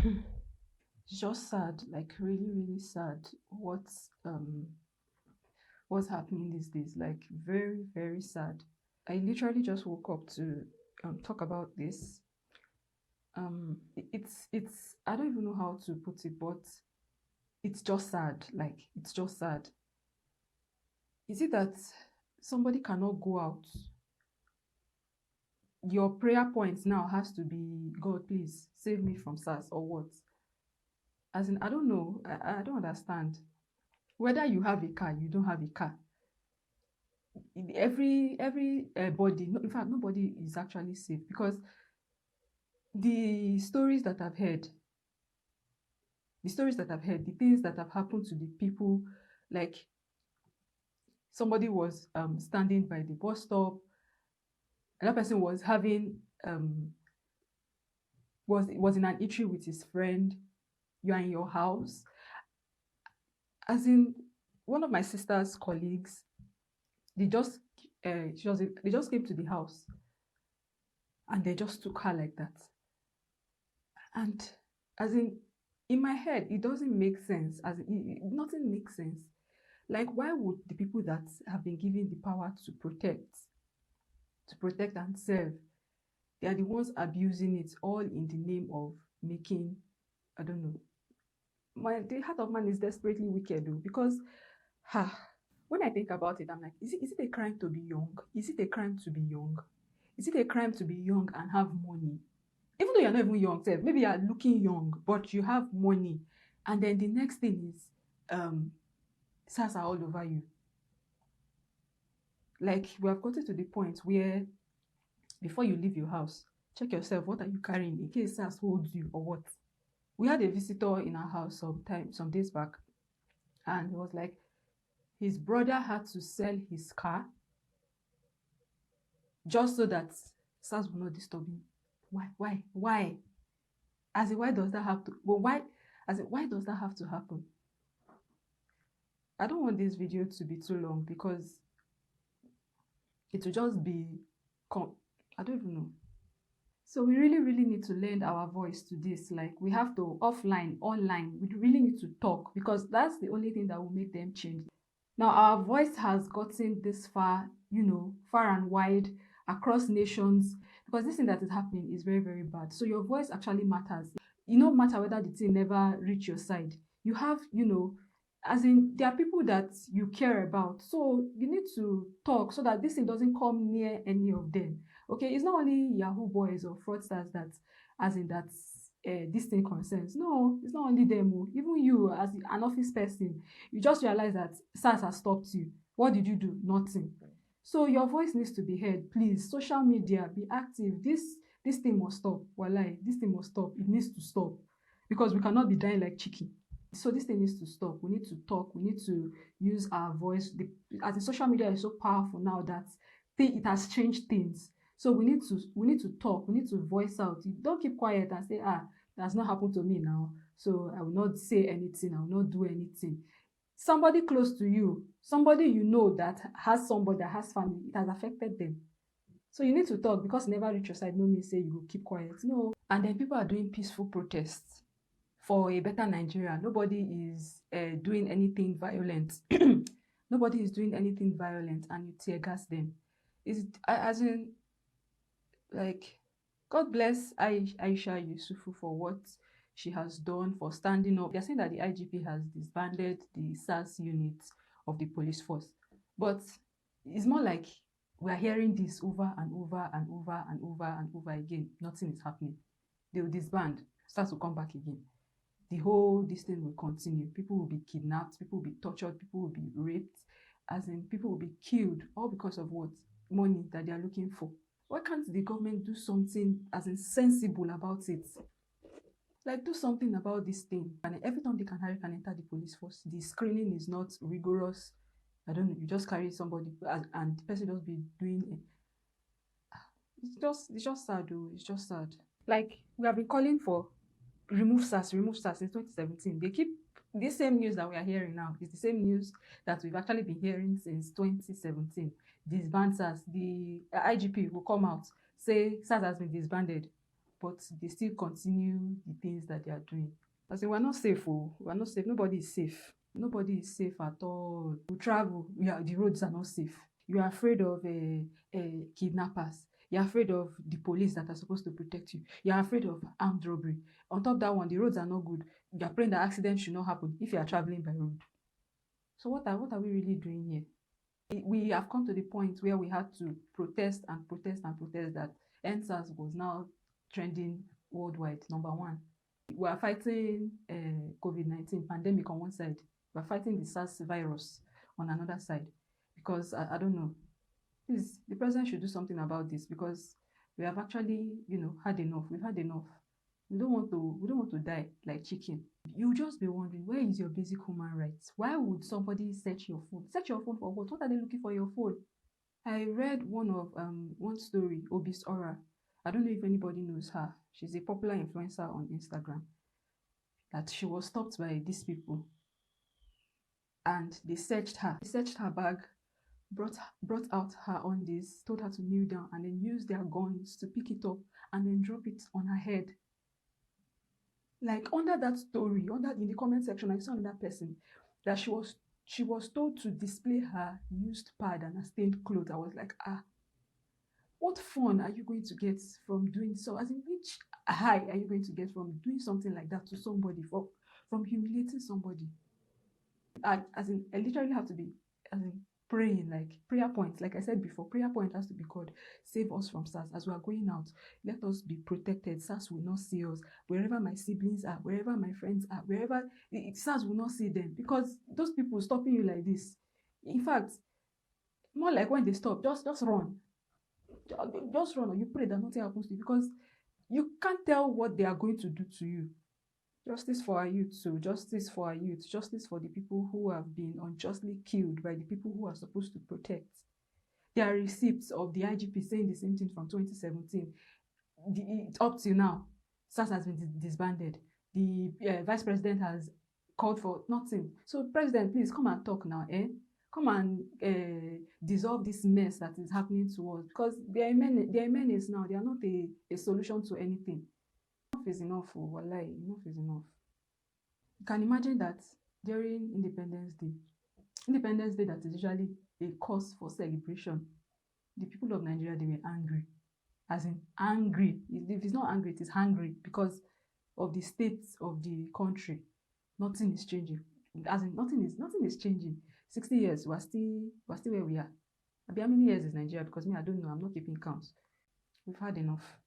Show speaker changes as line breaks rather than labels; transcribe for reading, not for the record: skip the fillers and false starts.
It's just sad, like really, really sad. What's happening these days? Like very, very sad. I literally just woke up to talk about this. It's I don't even know how to put it, but it's just sad. Like it's just sad. Is it that somebody cannot go out? Your prayer point now has to be, God, please save me from SARS or what? As in, I don't know. I don't understand. Whether you have a car, you don't have a car. Every body, no, in fact, nobody is actually safe because the stories that I've heard, the things that have happened to the people, like somebody was standing by the bus stop, another person was having was in an eatery with his friend. You are in your house. As in, one of my sister's colleagues, they just they just came to the house and they just took her like that. And as in my head, it doesn't make sense. Nothing makes sense. Like, why would the people that have been given the power to protect and serve, they are the ones abusing it, all in the name of making, I don't know. The heart of man is desperately wicked though, because ha, when I think about it, I'm like, is it a crime to be young? Is it a crime to be young? Is it a crime to be young and have money? Even though you're not even young, maybe you're looking young, but you have money. And then the next thing is SARS are all over you. Like, we have gotten to the point where before you leave your house, check yourself, what are you carrying in case SARS holds you or what? We had a visitor in our house some days back, and it was like his brother had to sell his car just so that SARS will not disturb him. Why? As in, why does that have to? Well, why does that have to happen? I don't want this video to be too long because it will just be, I don't even know. So we really, really need to lend our voice to this. Like, we have to, offline, online, we really need to talk because that's the only thing that will make them change. Now, our voice has gotten this far, far and wide across nations, because this thing that is happening is very, very bad. So your voice actually matters. No matter whether the thing never reach your side, you have, as in, there are people that you care about. So you need to talk so that this thing doesn't come near any of them. Okay, it's not only Yahoo boys or fraudsters that, as in, that this thing concerns. No, it's not only them. Even you, as an office person, you just realize that SARS has stopped you. What did you do? Nothing. So your voice needs to be heard. Please, social media, be active. This thing must stop. Walai, this thing must stop. It needs to stop because we cannot be dying like chicken. So this thing needs to stop. We need to talk. We need to use our voice. As the social media is so powerful now that it has changed things. So we need to talk. We need to voice out. You don't keep quiet and say, that's not happened to me now, so I will not say anything. I will not do anything. Somebody close to you, somebody you know that has somebody that has family, it has affected them. So you need to talk, because never reach your side no mean say you go keep quiet. No. And then people are doing peaceful protests for a better Nigeria. Nobody is doing anything violent. Nobody is doing anything violent, and you tear gas them. Is as in, like, God bless Aisha Yusufu for what she has done, for standing up. They're saying that the IGP has disbanded the SARS unit of the police force. But it's more like we're hearing this over and over and over and over and over again. Nothing is happening. They will disband, SARS will come back again. This thing will continue. People will be kidnapped, people will be tortured, people will be raped, as in, people will be killed, all because of what? Money that they are looking for. Why can't the government do something as insensible about it? Like, do something about this thing. And every time they can hire can enter the police force, the screening is not rigorous. I don't know, you just carry somebody and the person just be doing it. It's just sad though. It's just sad. Like, we have been calling for remove SARS since 2017. They keep the same news that we are hearing now. It's the same news that we've actually been hearing since 2017. Disband SARS. The IGP will come out, say SARS has been disbanded. but they still continue the things that they are doing. As in, we're not safe. Oh, we're not safe. Nobody is safe. Nobody is safe at all. We travel. Yeah, the roads are not safe. You are afraid of kidnappers. You're afraid of the police that are supposed to protect you. You're afraid of armed robbery. On top of that one, the roads are not good. You're praying that accidents should not happen if you are traveling by road. So what are we really doing here? We have come to the point where we had to protest and protest and protest that EndSARS was now trending worldwide, number one. We are fighting COVID-19 pandemic on one side. We are fighting the SARS virus on another side. Because I don't know, please, the president should do something about this, because we have actually, had enough. We've had enough. We don't want to die like chicken. You'll just be wondering, where is your basic human rights? Why would somebody search your phone? Search your phone for what? What are they looking for your phone? I read one story, Obis Aura. I don't know if anybody knows her. She's a popular influencer on Instagram. That she was stopped by these people, and they searched her. They searched her bag, brought out her undies, told her to kneel down, and then used their guns to pick it up and then drop it on her head. Like, under that story, in the comment section, I saw another person that she was told to display her used pad and her stained clothes. I was like, what fun are you going to get from doing so? As in, which high are you going to get from doing something like that to somebody, from humiliating somebody? I literally have to be praying, like prayer points. Like I said before, prayer point has to be called. Save us from SARS. As we are going out, let us be protected. SARS will not see us. Wherever my siblings are, wherever my friends are, wherever, SARS will not see them, because those people stopping you like this. In fact, more like when they stop, just run. Just run, or you pray that nothing happens to you, because you can't tell what they are going to do to you. Justice for our youth, so justice for our youth, justice for the people who have been unjustly killed by the people who are supposed to protect. There are receipts of the IGP saying the same thing from 2017. Up till now, SARS has been disbanded. The vice president has called for nothing. So, president, please come and talk now, Come and dissolve this mess that is happening to us, because they are menace now. They are not a solution to anything. Enough is enough. Oh, wallahi, enough is enough. You can imagine that during Independence Day that is usually a cause for celebration, the people of Nigeria, they were angry. As in angry. If it's not angry, it is hungry, because of the state of the country. Nothing is changing. As in nothing is changing. 60 years, we're still where we are. How many years is Nigeria? Because me, I don't know. I'm not keeping count. We've had enough.